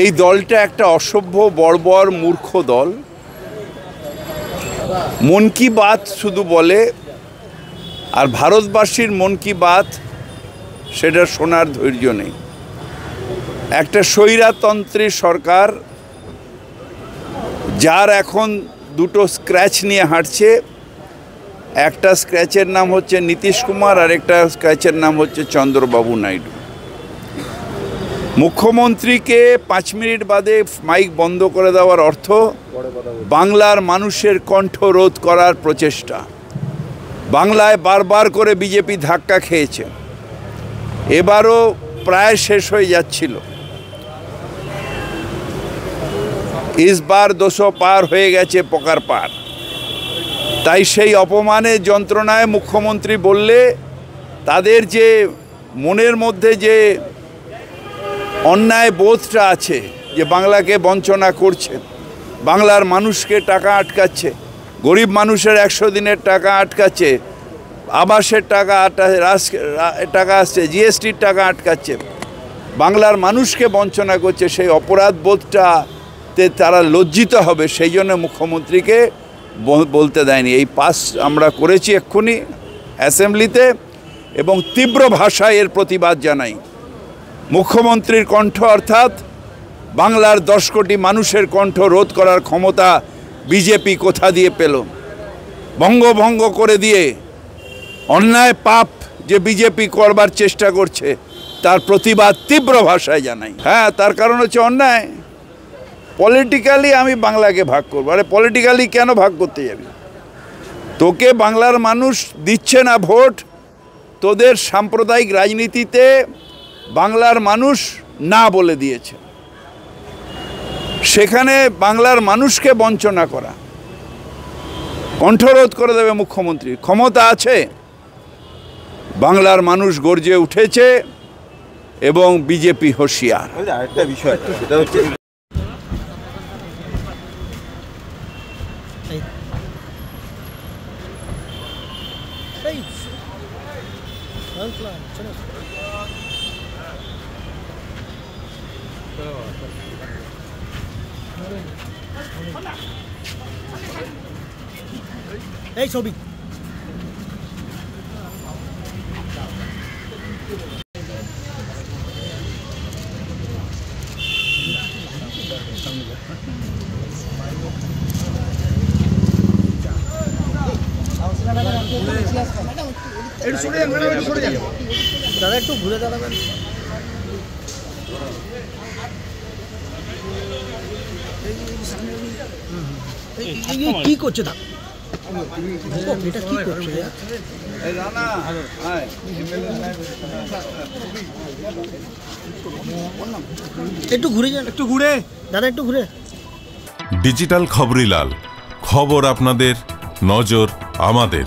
এই দলটা একটা অসভ্য বর্বর মূর্খ দল। মন কি বাত শুধু বলে, আর ভারতবাসীর মন কি বাত সেটা শোনার ধৈর্য নেই। একটা স্বৈরতন্ত্রী সরকার, যার এখন দুটো স্ক্র্যাচ নিয়ে হাঁটছে। একটা স্ক্র্যাচের নাম হচ্ছে নীতিশ কুমার, আর একটা স্ক্র্যাচের নাম হচ্ছে চন্দ্রবাবু নাইডু। মুখ্যমন্ত্রীকে 5 মিনিট বাদে মাইক বন্ধ করে দেওয়ার অর্থ বাংলার মানুষের কণ্ঠ রোধ করার প্রচেষ্টা। বাংলায় বারবার করে বিজেপি ধাক্কা খেয়েছে, এবারও প্রায় শেষ হয়ে যাচ্ছিল। ইসবার 200 পার হয়ে গেছে পোকার পার। তাই সেই অপমানের যন্ত্রণায় মুখ্যমন্ত্রী বললে তাদের যে মনের মধ্যে যে অন্যায় বোধটা আছে, যে বাংলাকে বঞ্চনা করছে, বাংলার মানুষকে টাকা আটকাচ্ছে, গরিব মানুষের 100 দিনের টাকা আটকাচ্ছে, আবাসের টাকা আসছে, জিএসটির টাকা আটকাচ্ছে, বাংলার মানুষকে বঞ্চনা করছে, সেই অপরাধ বোধটাতে তারা লজ্জিত হবে। সেই জন্য মুখ্যমন্ত্রীকে বলতে দেয়নি। এই পাস আমরা করেছি এক্ষুনি অ্যাসেম্বলিতে, এবং তীব্র ভাষায় এর প্রতিবাদ জানাই। মুখ্যমন্ত্রীর কণ্ঠ অর্থাৎ বাংলার 10 কোটি মানুষের কণ্ঠ রোধ করার ক্ষমতা বিজেপি কোথা দিয়ে পেল? বঙ্গভঙ্গ করে দিয়ে অন্যায় পাপ যে বিজেপি করবার চেষ্টা করছে, তার প্রতিবাদ তীব্র ভাষায় জানাই। হ্যাঁ, তার কারণ হচ্ছে অন্যায়। পলিটিক্যালি আমি বাংলাকে ভাগ করবো। আরে পলিটিক্যালি কেন ভাগ করতে যাবি? তোকে বাংলার মানুষ দিচ্ছে না ভোট। তোদের সাম্প্রদায়িক রাজনীতিতে বাংলার মানুষ না বলে দিয়েছে। সেখানে বাংলার মানুষকে বঞ্চনা করা, কণ্ঠরোধ করে দেবে মুখ্যমন্ত্রী। ক্ষমতা আছে, বাংলার মানুষ গর্জে উঠেছে এবং বিজেপি হুঁশিয়ার। আরেকটা বিষয়, সেটা হচ্ছে এই ছবি দাদা একটু ঘুরে দাঁড়াবেন। কি করছে তা? এটা কি করছে? একটু ঘুরে যান, একটু ঘুরে দাদা, একটু ঘুরে। ডিজিটাল খবরিলাল, খবর আপনাদের, নজর আমাদের।